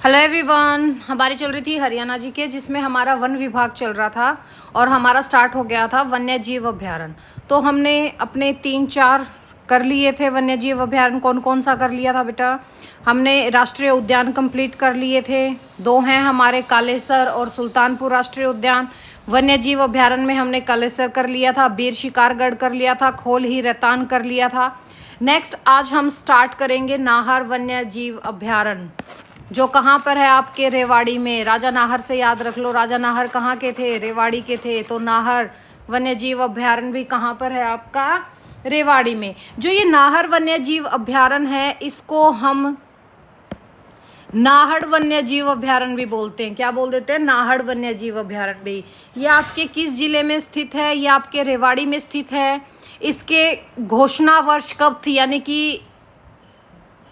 Hello everyone, हमारी चल रही थी हरियाणा जी के, जिसमें हमारा वन विभाग चल रहा था और हमारा स्टार्ट हो गया था वन्य जीव अभ्यारण्य। तो हमने अपने 3-4 कर लिए थे वन्य जीव अभ्यारण्य। कौन कौन सा कर लिया था बेटा? हमने राष्ट्रीय उद्यान कंप्लीट कर लिए थे, 2 हैं हमारे, कालेसर और सुल्तानपुर राष्ट्रीय उद्यान। वन्य जीव अभ्यारण्य में हमने कालेसर कर लिया था, बीर शिकारगढ़ कर लिया था, खोल ही रैतान कर लिया था। नेक्स्ट आज हम स्टार्ट करेंगे नाहर वन्य जीव अभ्यारण्य, जो कहाँ पर है? आपके रेवाड़ी में। राजा नाहर से याद रख लो, राजा नाहर कहाँ के थे? रेवाड़ी के थे। तो नाहर वन्य जीव अभ्यारण्य भी कहाँ पर है? आपका रेवाड़ी में। जो ये नाहर वन्य जीव अभ्यारण्य है, इसको हम नाहड़ वन्य जीव अभ्यारण्य भी बोलते हैं। क्या बोल देते हैं? नाहड़ वन्य जीव अभ्यारण्य भी। ये आपके किस जिले में स्थित है? ये आपके रेवाड़ी में स्थित है। इसके घोषणा वर्ष कब थी? यानी कि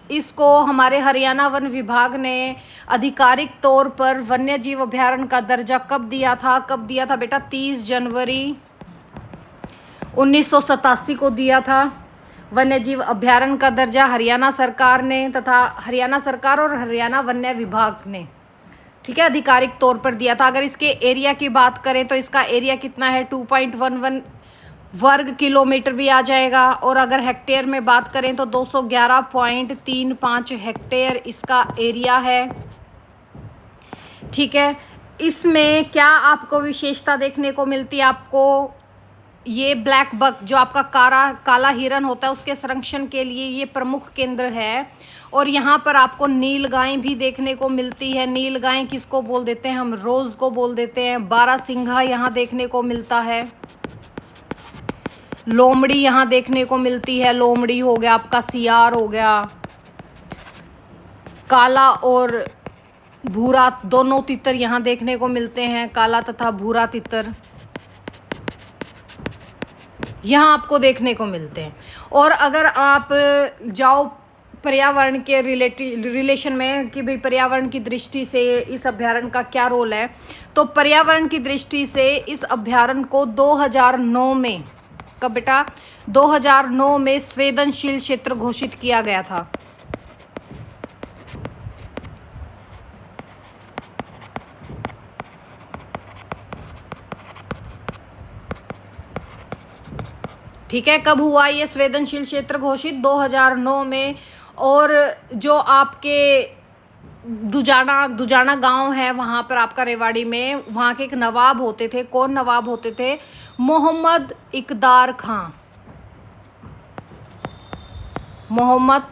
इसको हमारे हरियाणा वन विभाग ने आधिकारिक तौर पर वन्य जीव अभ्यारण्य का दर्जा कब दिया था? कब दिया था बेटा? 30 जनवरी 1987 को दिया था वन्य जीव अभ्यारण्य का दर्जा हरियाणा सरकार ने, तथा हरियाणा सरकार और हरियाणा वन्य विभाग ने, ठीक है, आधिकारिक तौर पर दिया था। अगर इसके एरिया की बात करें तो इसका एरिया कितना है? 2.11 वर्ग किलोमीटर भी आ जाएगा। और अगर हेक्टेयर में बात करें तो 211.35 हेक्टेयर इसका एरिया है, ठीक है। इसमें क्या आपको विशेषता देखने को मिलती है? आपको ये ब्लैक बक, जो आपका काला हिरन होता है, उसके संरक्षण के लिए ये प्रमुख केंद्र है। और यहाँ पर आपको नील गाय भी देखने को मिलती है। नील गाय किसको बोल देते हैं? हम रोज को बोल देते हैं। बारहसिंघा यहाँ देखने को मिलता है। लोमड़ी यहाँ देखने को मिलती है। लोमड़ी हो गया आपका, सियार हो गया। काला और भूरा दोनों तितर यहाँ देखने को मिलते हैं। काला तथा भूरा तितर यहाँ आपको देखने को मिलते हैं। और अगर आप जाओ पर्यावरण के रिलेशन में कि भाई पर्यावरण की दृष्टि से इस अभ्यारण्य का क्या रोल है, तो पर्यावरण की दृष्टि से इस अभ्यारण्य को 2009 में, कब बेटा? 2009 में संवेदनशील क्षेत्र घोषित किया गया था। ठीक है, कब हुआ ये संवेदनशील क्षेत्र घोषित? 2009 में। और जो आपके दुजाना गांव है वहाँ पर आपका रेवाड़ी में, वहाँ के एक नवाब होते थे। कौन नवाब होते थे? मोहम्मद इकदार खां। मोहम्मद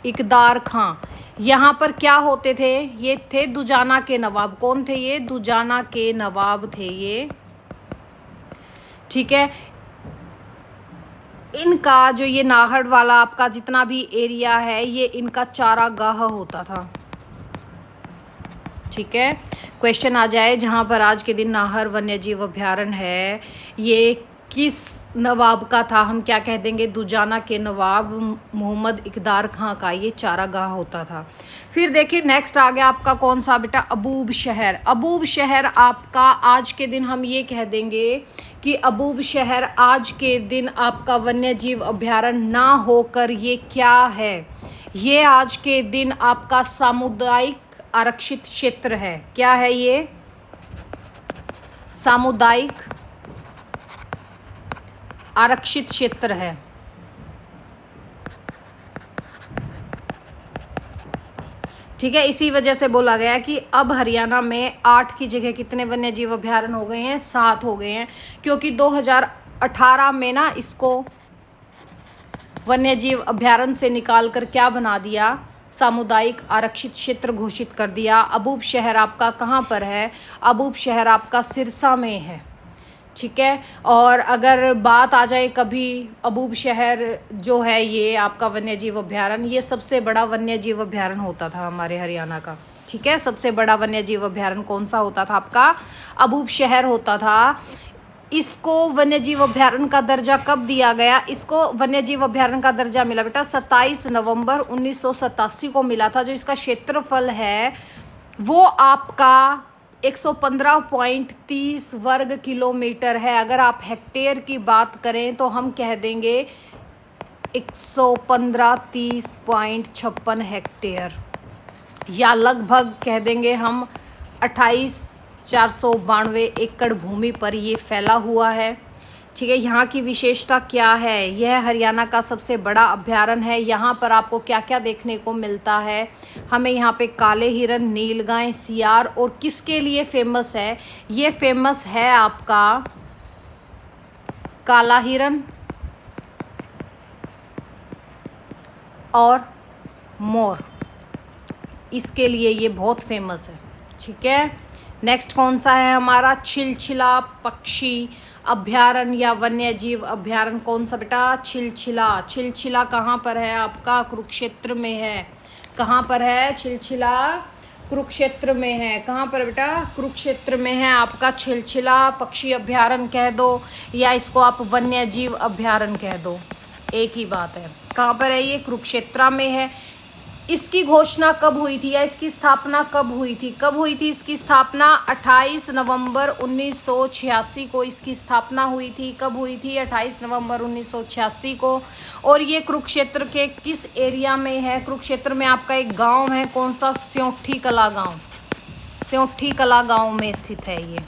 इकदार खां यहाँ पर क्या होते थे? ये थे दुजाना के नवाब। कौन थे ये? दुजाना के नवाब थे ये, ठीक है। इनका जो ये नाहड़ वाला आपका जितना भी एरिया है, ये इनका चारागाह होता था, ठीक है। क्वेश्चन आ जाए जहाँ पर आज के दिन नाहर वन्य जीव अभ्यारण्य है, ये किस नवाब का था? हम क्या कह देंगे? दुजाना के नवाब मोहम्मद इकदार खां का ये चारागाह होता था। फिर देखिए नेक्स्ट आ गया आपका कौन सा बेटा? अबूब शहर। अबूब शहर आपका आज के दिन हम ये कह देंगे कि अबूब शहर आज के दिन आपका वन्य जीव अभ्यारण्य ना होकर ये क्या है? ये आज के दिन आपका सामुदायिक आरक्षित क्षेत्र है। क्या है ये? सामुदायिक आरक्षित क्षेत्र है, ठीक है। इसी वजह से बोला गया कि अब हरियाणा में 8 की जगह कितने वन्य जीव अभ्यारण्य हो गए हैं? 7 हो गए हैं, क्योंकि 2018 में ना इसको वन्य जीव अभ्यारण्य से निकाल कर क्या बना दिया? सामुदायिक आरक्षित क्षेत्र घोषित कर दिया। अबूब शहर आपका कहाँ पर है? अबूब शहर आपका सिरसा में है, ठीक है। और अगर बात आ जाए कभी, अबूब शहर जो है ये आपका वन्य जीव अभ्यारण्य, ये सबसे बड़ा वन्य जीव अभ्यारण्य होता था हमारे हरियाणा का, ठीक है। सबसे बड़ा वन्य जीव अभ्यारण्य कौन सा होता था? आपका अबूब शहर होता था। इसको वन्य जीव अभ्यारण्य का दर्जा कब दिया गया? इसको वन्य जीव अभ्यारण्य का दर्जा मिला बेटा 27 नवंबर 1987 को मिला था। जो इसका क्षेत्रफल है वो आपका 115.30 वर्ग किलोमीटर है। अगर आप हेक्टेयर की बात करें तो हम कह देंगे 115 30.56 हेक्टेयर। या लगभग कह देंगे हम 28,492 एकड़ भूमि पर ये फैला हुआ है। ठीक है, यहाँ की विशेषता क्या है? यह हरियाणा का सबसे बड़ा अभयारण्य है। यहाँ पर आपको क्या क्या देखने को मिलता है? हमें यहाँ पे काले हिरन, नीलगाय, सियार, और किसके लिए फेमस है? ये फेमस है आपका काला हिरन और मोर, इसके लिए ये बहुत फेमस है। ठीक है, नेक्स्ट कौन सा है हमारा? छिलछिला पक्षी अभयारण्य या वन्य जीव अभयारण्य। कौन सा बेटा? छिलछिला। छिलछिला कहाँ पर है आपका? कुरुक्षेत्र में है। कहाँ पर है छिलछिला? कुरुक्षेत्र में है। कहाँ पर बेटा? कुरुक्षेत्र में है आपका छिलछिला पक्षी अभयारण्य कह दो, या इसको आप वन्य जीव अभयारण्य कह दो, एक ही बात है। कहाँ पर है ये? कुरुक्षेत्र में है। इसकी घोषणा कब हुई थी या इसकी स्थापना कब हुई थी? कब हुई थी इसकी स्थापना? 28 नवंबर 1986 को इसकी स्थापना हुई थी। कब हुई थी? 28 नवंबर 1986 को। और ये कुरुक्षेत्र के किस एरिया में है? कुरुक्षेत्र में आपका एक गांव है, कौन सा? स्योंठी कला गांव। स्योंठी कला गांव में स्थित है ये।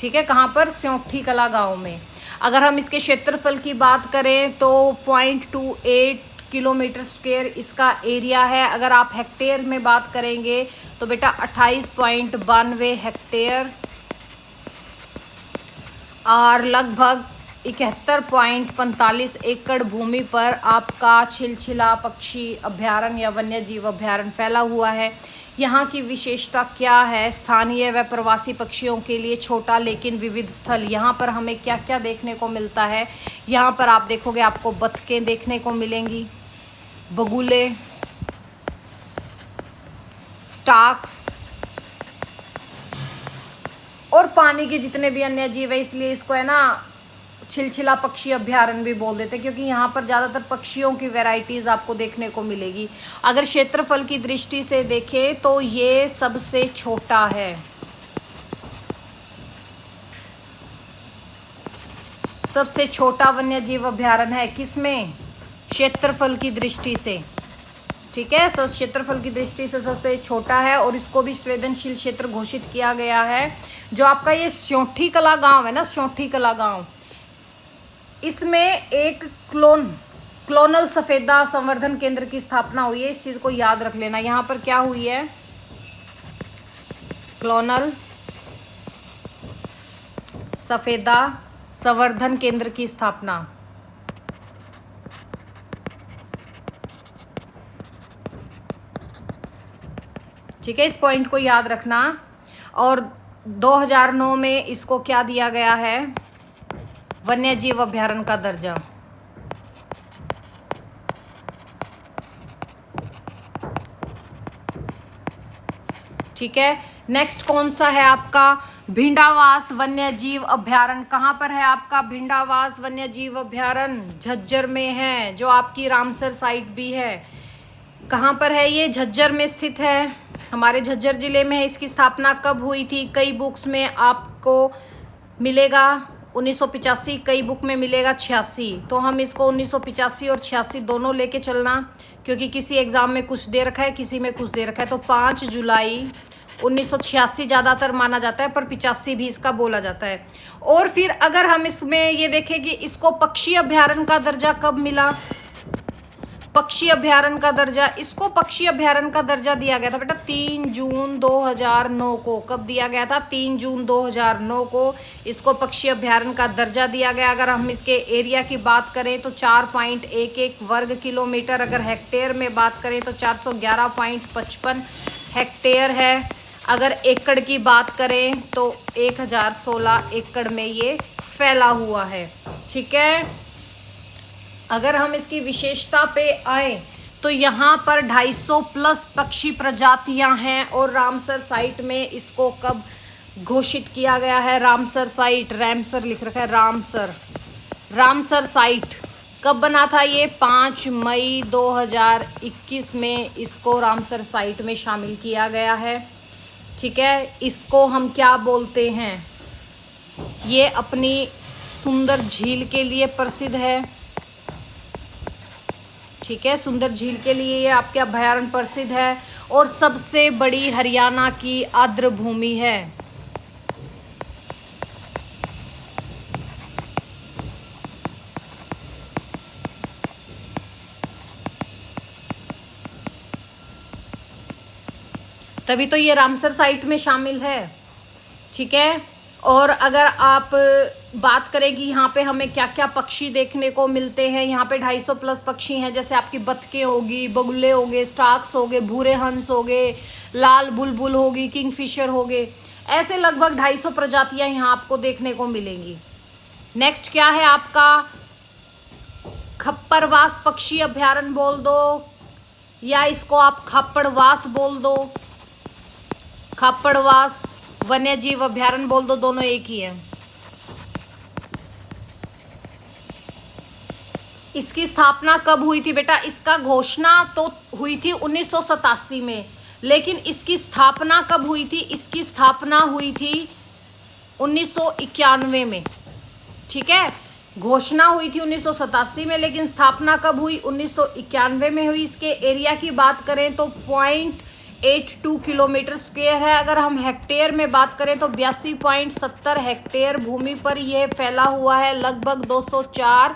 ठीक है, कहाँ पर? स्योंठी कला गांव में। अगर हम इसके क्षेत्रफल की बात करें तो 0.28 किलोमीटर स्क्वायर इसका एरिया है। अगर आप हेक्टेयर में बात करेंगे तो बेटा 28.92 हेक्टेयर और लगभग 71.45 एकड़ भूमि पर आपका छिलछिला पक्षी अभयारण्य या वन्य जीव अभयारण्य फैला हुआ है। यहाँ की विशेषता क्या है? स्थानीय व प्रवासी पक्षियों के लिए छोटा लेकिन विविध स्थल। यहाँ पर हमें क्या क्या देखने को मिलता है? यहाँ पर आप देखोगे आपको बतखें देखने को मिलेंगी, बगुले, स्टार्क्स और पानी के जितने भी अन्य जीव है, इसलिए इसको है ना छिलछिला पक्षी अभयारण्य भी बोल देते हैं, क्योंकि यहाँ पर ज़्यादातर पक्षियों की वैरायटीज़ आपको देखने को मिलेगी। अगर क्षेत्रफल की दृष्टि से देखें तो ये सबसे छोटा है, सबसे छोटा वन्य जीव अभयारण्य है। किसमें? क्षेत्रफल की दृष्टि से। ठीक है, क्षेत्रफल की दृष्टि से सबसे छोटा है और इसको भी संवेदनशील क्षेत्र घोषित किया गया है। जो आपका ये स्योंठी कला गांव है ना, स्योंठी कला गांव, इसमें एक क्लोनल सफेदा संवर्धन केंद्र की स्थापना हुई है। इस चीज को याद रख लेना। यहाँ पर क्या हुई है? क्लोनल सफेदा संवर्धन केंद्र की स्थापना। ठीक है, इस पॉइंट को याद रखना। और 2009 में इसको क्या दिया गया है? वन्य जीव अभयारण्य का दर्जा। ठीक है, नेक्स्ट कौन सा है आपका? भिंडावास वन्य जीव अभयारण्य। कहाँ पर है आपका भिंडावास वन्य जीव अभयारण्य? झज्जर में है, जो आपकी रामसर साइट भी है। कहाँ पर है ये? झज्जर में स्थित है, हमारे झज्जर जिले में है। इसकी स्थापना कब हुई थी? कई बुक्स में आपको मिलेगा 1985, कई बुक में मिलेगा 86। तो हम इसको 1985 और 86 दोनों लेके चलना, क्योंकि किसी एग्ज़ाम में कुछ दे रखा है, किसी में कुछ दे रखा है। तो 5 जुलाई 1986 ज़्यादातर माना जाता है, पर 85 भी इसका बोला जाता है। और फिर अगर हम इसमें ये देखें कि इसको पक्षी अभयारण्य का दर्जा कब मिला? पक्षी अभयारण्य का दर्जा, इसको पक्षी अभयारण्य का दर्जा दिया गया था बेटा 3 जून 2009 को। कब दिया गया था? 3 जून 2009 को इसको पक्षी अभयारण्य का दर्जा दिया गया। अगर हम इसके एरिया की बात करें तो 4.11 वर्ग किलोमीटर, अगर हेक्टेयर में बात करें तो 411.55 हेक्टेयर है। अगर एकड़ की बात करें तो 1016 एकड़ में ये फैला हुआ है। ठीक है, अगर हम इसकी विशेषता पे आए तो यहाँ पर 250 प्लस पक्षी प्रजातियाँ हैं। और रामसर साइट में इसको कब घोषित किया गया है? रामसर साइट, रामसर लिख रखा है, रामसर साइट कब बना था ये? 5 मई 2021 में इसको रामसर साइट में शामिल किया गया है। ठीक है, इसको हम क्या बोलते हैं? ये अपनी सुंदर झील के लिए प्रसिद्ध है। ठीक है, सुंदर झील के लिए ये आपके अभयारण्य प्रसिद्ध है। और सबसे बड़ी हरियाणा की आर्द्र भूमि है। तभी तो ये रामसर साइट में शामिल है। ठीक है, और अगर आप बात करेंगी यहाँ पे हमें क्या क्या पक्षी देखने को मिलते हैं, यहाँ पे 250 प्लस पक्षी हैं, जैसे आपकी बतखें होगी, बगुले होंगे, स्टार्क्स होंगे, भूरे हंस होंगे, लाल बुलबुल होगी, किंगफिशर होंगे, ऐसे लगभग 250 प्रजातियां यहाँ आपको देखने को मिलेंगी। नेक्स्ट क्या है आपका, खप्परवास पक्षी अभ्यारण्य बोल दो या इसको आप खापड़वास बोल दो, खापड़वास वन्य जीव अभ्यारण्य बोल दो, दोनों एक ही है। इसकी स्थापना कब हुई थी बेटा, इसका घोषणा तो हुई थी 1987 में, लेकिन इसकी स्थापना कब हुई थी, इसकी स्थापना हुई थी 1991 में। ठीक है, घोषणा हुई थी 1987 में, लेकिन स्थापना कब हुई, 1991 में हुई। इसके एरिया की बात करें तो 0.82 किलोमीटर स्क्वायर है। अगर हम हेक्टेयर में बात करें तो 82.70 हेक्टेयर भूमि पर यह फैला हुआ है, लगभग 204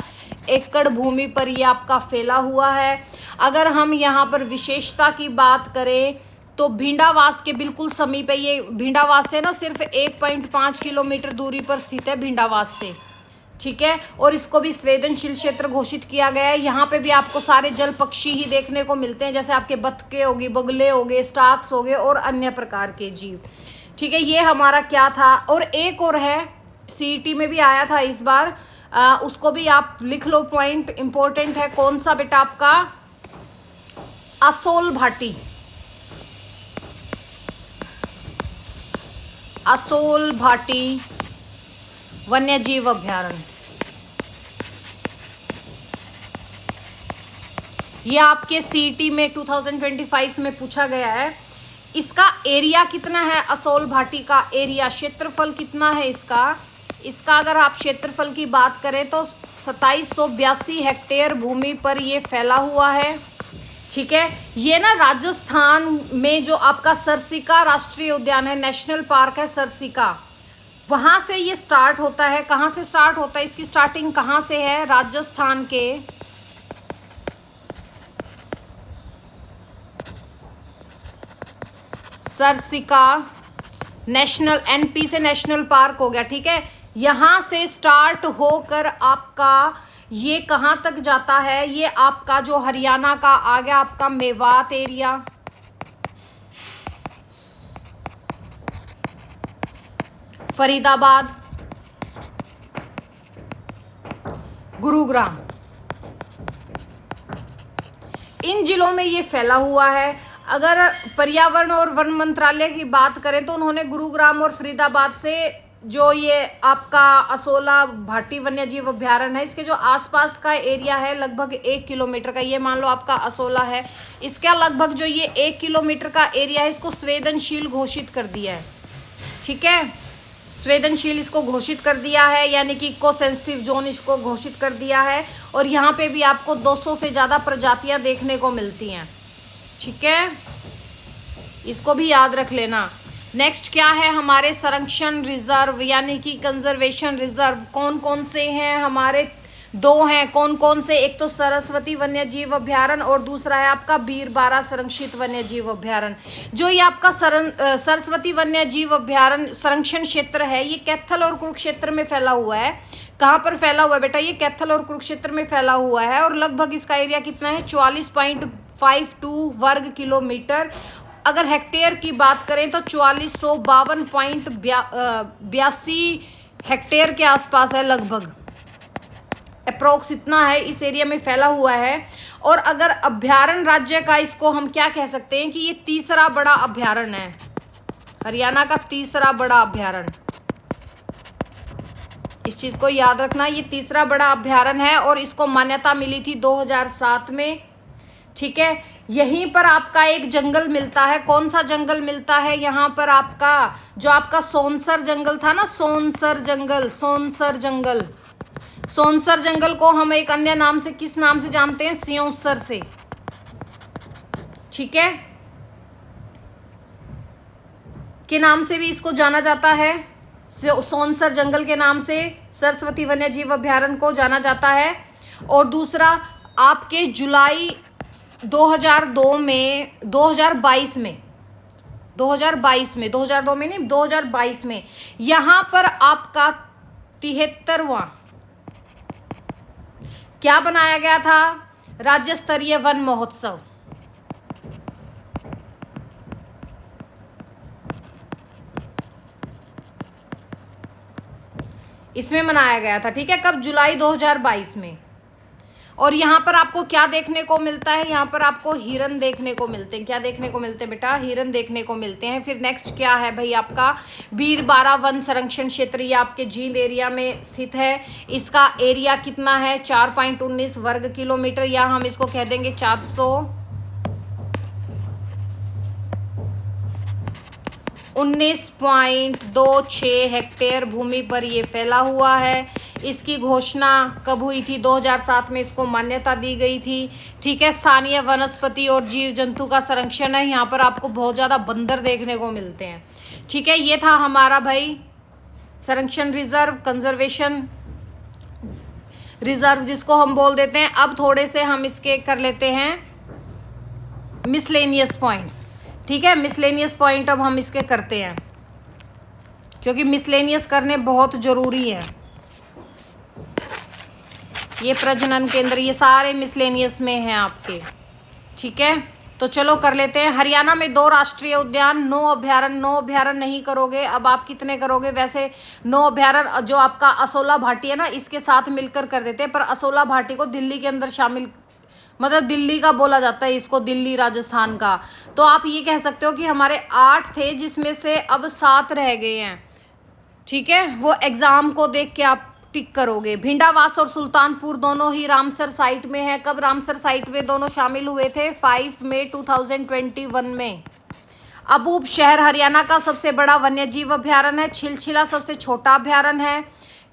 एकड़ भूमि पर यह आपका फैला हुआ है। अगर हम यहाँ पर विशेषता की बात करें तो भिंडावास के बिल्कुल समीप है, ये भिंडावास से ना सिर्फ 1.5 किलोमीटर दूरी पर स्थित है भिंडावास से। ठीक है, और इसको भी संवेदनशील क्षेत्र घोषित किया गया है। यहाँ पे भी आपको सारे जल पक्षी ही देखने को मिलते हैं, जैसे आपके बतखे होगी, बगुले होंगे, स्टार्क्स होंगे और अन्य प्रकार के जीव। ठीक है, ये हमारा क्या था। और एक और है, सीईटी में भी आया था इस बार, उसको भी आप लिख लो, पॉइंट इंपॉर्टेंट है। कौन सा बेटा, आपका असोल भाटी, असोल भाटी वन्य जीव अभ्यारण्य। ये आपके सीईटी में 2025 में पूछा गया है। इसका एरिया कितना है, असोल भाटी का एरिया, क्षेत्रफल कितना है इसका अगर आप क्षेत्रफल की बात करें तो 2782 हेक्टेयर भूमि पर ये फैला हुआ है। ठीक है, ये ना राजस्थान में जो आपका सरसिका राष्ट्रीय उद्यान है, नेशनल पार्क है सरसिका, वहां से ये स्टार्ट होता है। कहाँ से स्टार्ट होता है, इसकी स्टार्टिंग कहाँ से है, राजस्थान के सरसिका नेशनल, एनपी से नेशनल पार्क हो गया। ठीक है, यहाँ से स्टार्ट होकर आपका ये कहाँ तक जाता है, ये आपका जो हरियाणा का आ गया आपका मेवात एरिया, फरीदाबाद, गुरुग्राम, इन जिलों में ये फैला हुआ है। अगर पर्यावरण और वन मंत्रालय की बात करें तो उन्होंने गुरुग्राम और फरीदाबाद से जो ये आपका असोला भाटी वन्य जीव अभ्यारण्य है, इसके जो आसपास का एरिया है लगभग 1 किलोमीटर का, ये मान लो आपका असोला है, इसका लगभग जो ये 1 किलोमीटर का एरिया है इसको संवेदनशील घोषित कर दिया है। ठीक है, संवेदनशील इसको घोषित कर दिया है, यानी कि इको सेंसिटिव जोन इसको घोषित कर दिया है। और यहाँ पे भी आपको 200 से ज़्यादा प्रजातियाँ देखने को मिलती हैं। ठीक है, इसको भी याद रख लेना। नेक्स्ट क्या है, हमारे संरक्षण रिजर्व यानी कि कंजर्वेशन रिजर्व कौन कौन से हैं हमारे, 2 हैं। कौन कौन से, एक तो सरस्वती वन्य जीव अभ्यारण्य और दूसरा है आपका बीरबारा संरक्षित वन्य जीव अभ्यारण्य। जो ये आपका सरस्वती वन्य जीव अभ्यारण्य संरक्षण क्षेत्र है, ये कैथल और कुरुक्षेत्र में फैला हुआ है। कहाँ पर फैला हुआ है बेटा, ये कैथल और कुरुक्षेत्र में फैला हुआ है। और लगभग इसका एरिया कितना है, 44.52 वर्ग किलोमीटर। अगर हेक्टेयर की बात करें तो 4452.82 हेक्टेयर के आसपास है, लगभग अप्रोक्स इतना है इस एरिया में फैला हुआ है। और अगर अभ्यारण्य राज्य का इसको हम क्या कह सकते हैं कि ये तीसरा बड़ा अभ्यारण्य है, हरियाणा का तीसरा बड़ा अभ्यारण्य। इस चीज़ को याद रखना, ये तीसरा बड़ा अभ्यारण्य है और इसको मान्यता मिली थी 2007 में। ठीक है, यहीं पर आपका एक जंगल मिलता है। कौन सा जंगल मिलता है यहाँ पर, आपका जो आपका सोनसर जंगल था ना, सोनसर जंगल, सोनसर जंगल। सोनसर जंगल को हम एक अन्य नाम से किस नाम से जानते हैं, सियोंसर से। ठीक है, के नाम से भी इसको जाना जाता है, सोनसर जंगल के नाम से सरस्वती वन्य जीव अभ्यारण्य को जाना जाता है। और दूसरा आपके जुलाई 2002 में 2022 में 2002 में नहीं 2022 में यहाँ पर आपका 73वां क्या बनाया गया था, राज्य स्तरीय वन महोत्सव। इसमें मनाया गया था, ठीक है, कब, जुलाई 2022 में। और यहाँ पर आपको क्या देखने को मिलता है, यहाँ पर आपको हिरन देखने को मिलते हैं। क्या देखने को मिलते हैं बेटा, हिरन देखने को मिलते हैं। फिर नेक्स्ट क्या है भाई, आपका वीरबारा वन संरक्षण क्षेत्र, ये आपके जींद एरिया में स्थित है। इसका एरिया कितना है, 4.19 वर्ग किलोमीटर, या हम इसको कह देंगे 419.26 हेक्टेयर भूमि पर ये फैला हुआ है। इसकी घोषणा कब हुई थी, 2007 में इसको मान्यता दी गई थी, ठीक है। स्थानीय वनस्पति और जीव जंतु का संरक्षण है। यहाँ पर आपको बहुत ज़्यादा बंदर देखने को मिलते हैं, ठीक है। ये था हमारा भाई संरक्षण रिजर्व, कंजर्वेशन रिजर्व जिसको हम बोल देते हैं। अब थोड़े से हम इसके कर लेते हैं मिसलेनियस पॉइंट्स, ठीक है। मिसलेनियस पॉइंट अब हम इसके करते हैं, क्योंकि मिसलेनियस करने बहुत ज़रूरी है। ये प्रजनन केंद्र, ये सारे मिसलेनियस में हैं आपके, ठीक है। तो चलो कर लेते हैं। हरियाणा में 2 राष्ट्रीय उद्यान, 9 अभ्यारण्य। 9 अभ्यारण्य नहीं करोगे, अब आप कितने करोगे, वैसे 9 अभ्यारण्य जो आपका असोला भाटी है ना, इसके साथ मिलकर कर देते हैं। पर असोला भाटी को दिल्ली के अंदर शामिल, मतलब दिल्ली का बोला जाता है इसको, दिल्ली राजस्थान का। तो आप ये कह सकते हो कि हमारे 8 थे, जिसमें से अब 7 रह गए हैं, ठीक है। वो एग्जाम को देख के आप टिक करोगे। भिंडावास और सुल्तानपुर दोनों ही रामसर साइट में है। कब रामसर साइट में दोनों शामिल हुए थे, 5 मई 2021 में। अबूब शहर हरियाणा का सबसे बड़ा वन्यजीव अभ्यारण्य है। छिलछिला सबसे छोटा अभ्यारण्य है।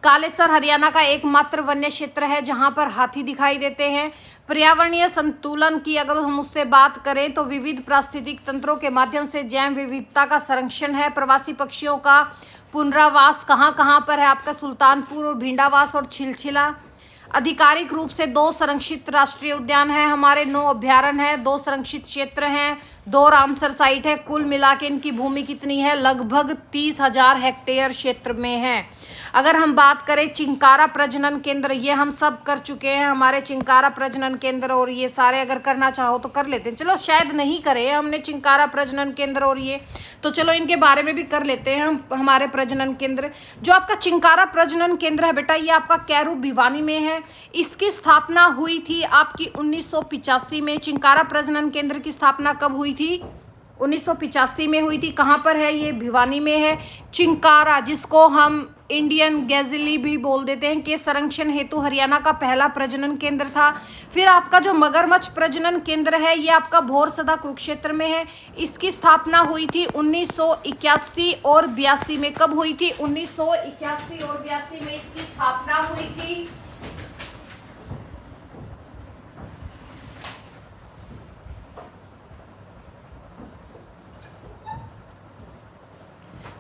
कालेसर हरियाणा का एकमात्र वन्य क्षेत्र है जहां पर हाथी दिखाई देते हैं। पर्यावरणीय संतुलन की अगर हम उससे बात करें तो विविध पारिस्थितिक तंत्रों के माध्यम से जैव विविधता का संरक्षण है। प्रवासी पक्षियों का पुनरावास कहाँ कहाँ पर है, आपका सुल्तानपुर और भिंडावास और छिलछिला। आधिकारिक रूप से 2 संरक्षित राष्ट्रीय उद्यान हैं हमारे, 9 अभ्यारण्य है, 2 संरक्षित क्षेत्र हैं, 2 रामसर साइट है। कुल मिला के इनकी भूमि कितनी है, लगभग 30,000 हेक्टेयर क्षेत्र में है। अगर हम बात करें चिंकारा प्रजनन केंद्र, ये हम सब कर चुके हैं हमारे चिंकारा प्रजनन केंद्र, और ये सारे अगर करना चाहो तो कर लेते हैं। चलो शायद नहीं करें हमने चिंकारा प्रजनन केंद्र और ये, तो चलो इनके बारे में भी कर लेते हैं हम। हमारे प्रजनन केंद्र, जो आपका चिंकारा प्रजनन केंद्र है बेटा, ये आपका कैरू भिवानी में है। इसकी स्थापना हुई थी आपकी 1985 में। चिंकारा प्रजनन केंद्र की स्थापना कब हुई थी, 1985 में हुई थी। कहाँ पर है ये, भिवानी में है। चिंकारा, जिसको हम इंडियन गैजली भी बोल देते हैं, के संरक्षण हेतु हरियाणा का पहला प्रजनन केंद्र था। फिर आपका जो मगरमच्छ प्रजनन केंद्र है, ये आपका भोरसदा कुरुक्षेत्र में है। इसकी स्थापना हुई थी 1981 और 82 में। कब हुई थी, 1981 और 82 में इसकी स्थापना हुई थी।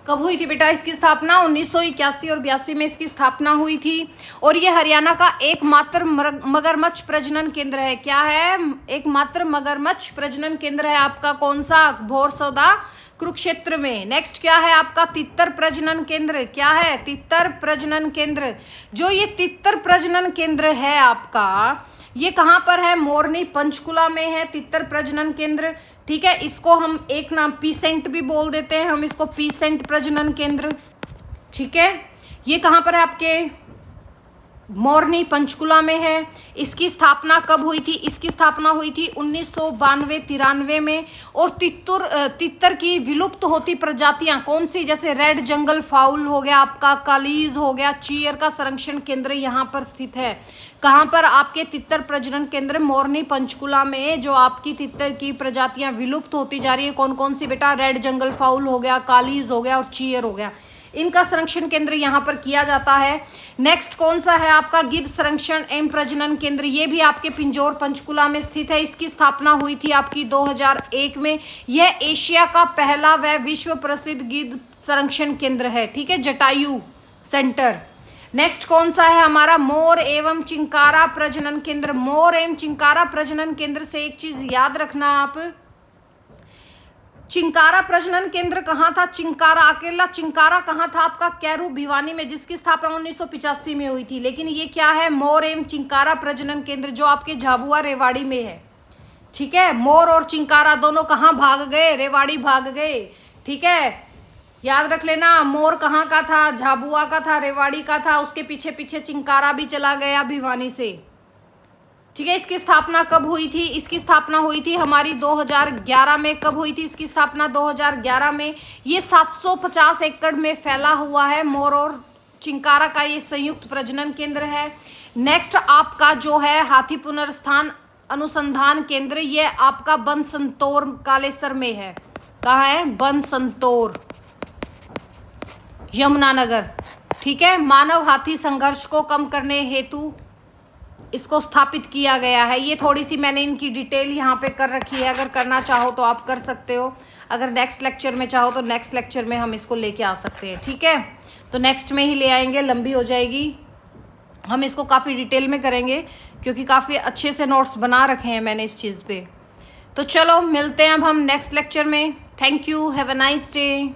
कब हुई थी बेटा इसकी स्थापना, 1981 और 82 में इसकी स्थापना हुई थी। और ये हरियाणा का एकमात्र मगरमच्छ प्रजनन केंद्र है। क्या है, एकमात्र मगरमच्छ प्रजनन केंद्र है आपका, कौन सा, भोरसौदा कुरुक्षेत्र में। नेक्स्ट क्या है आपका, तितर प्रजनन केंद्र। क्या है, तितर प्रजनन केंद्र। जो ये तितर प्रजनन केंद्र है आपका, ये कहाँ पर है, मोरनी पंचकुला में है तितर प्रजनन केंद्र, ठीक है। इसको हम एक नाम पीसेंट भी बोल देते हैं, हम इसको पीसेंट प्रजनन केंद्र, ठीक है। ये कहाँ पर है आपके, मोरनी पंचकुला में है। इसकी स्थापना कब हुई थी, इसकी स्थापना हुई थी 1992-93 में। और तितर की विलुप्त होती प्रजातियां कौन सी, जैसे रेड जंगल फाउल हो गया आपका, कालीज हो गया, चीयर का संरक्षण केंद्र यहाँ पर स्थित है। कहाँ पर, आपके तितर प्रजनन केंद्र मोरनी पंचकुला में। जो आपकी तितर की प्रजातियां विलुप्त होती जा रही है, कौन कौन सी बेटा, रेड जंगल फाउल हो गया, कालीज हो गया और चीयर हो गया। इनका संरक्षण केंद्र यहाँ पर किया जाता है। नेक्स्ट कौन सा है आपका गिद्ध संरक्षण एवं प्रजनन केंद्र, ये भी आपके पिंजौर पंचकुला में स्थित है। इसकी स्थापना हुई थी आपकी 2001 में। यह एशिया का पहला व विश्व प्रसिद्ध गिद्ध संरक्षण केंद्र है, ठीक है, जटायु सेंटर। नेक्स्ट कौन सा है हमारा मोर एवं चिंकारा प्रजनन केंद्र। मोर एवं चिंकारा प्रजनन केंद्र से एक चीज याद रखना आप, चिंकारा प्रजनन केंद्र कहाँ था, चिंकारा अकेला चिंकारा कहाँ था आपका कैरू भिवानी में, जिसकी स्थापना 1985 में हुई थी। लेकिन ये क्या है, मोर एवं चिंकारा प्रजनन केंद्र जो आपके झाबुआ रेवाड़ी में है, ठीक है। मोर और चिंकारा दोनों कहाँ भाग गए, रेवाड़ी भाग गए, ठीक है, याद रख लेना। मोर कहाँ का था, झाबुआ का था, रेवाड़ी का था, उसके पीछे पीछे चिंकारा भी चला गया भिवानी से, ठीक है। इसकी स्थापना कब हुई थी, इसकी स्थापना हुई थी हमारी 2011 में। कब हुई थी इसकी स्थापना, 2011 में। ये 750 एकड़ में फैला हुआ है, मोर और चिंकारा का ये संयुक्त प्रजनन केंद्र है। नेक्स्ट आपका जो है हाथी पुनर्स्थान अनुसंधान केंद्र, ये आपका बनसंतोर कालेसर में है। कहाँ है, बनसंतोर यमुनानगर, ठीक है। मानव हाथी संघर्ष को कम करने हेतु इसको स्थापित किया गया है। ये थोड़ी सी मैंने इनकी डिटेल यहाँ पे कर रखी है, अगर करना चाहो तो आप कर सकते हो, अगर नेक्स्ट लेक्चर में चाहो तो नेक्स्ट लेक्चर में हम इसको लेके आ सकते हैं, ठीक है। तो नेक्स्ट में ही ले आएंगे, लंबी हो जाएगी, हम इसको काफ़ी डिटेल में करेंगे क्योंकि काफ़ी अच्छे से नोट्स बना रखे हैं मैंने इस चीज़ पे। तो चलो मिलते हैं अब हम नेक्स्ट लेक्चर में। Thank you, have a nice day.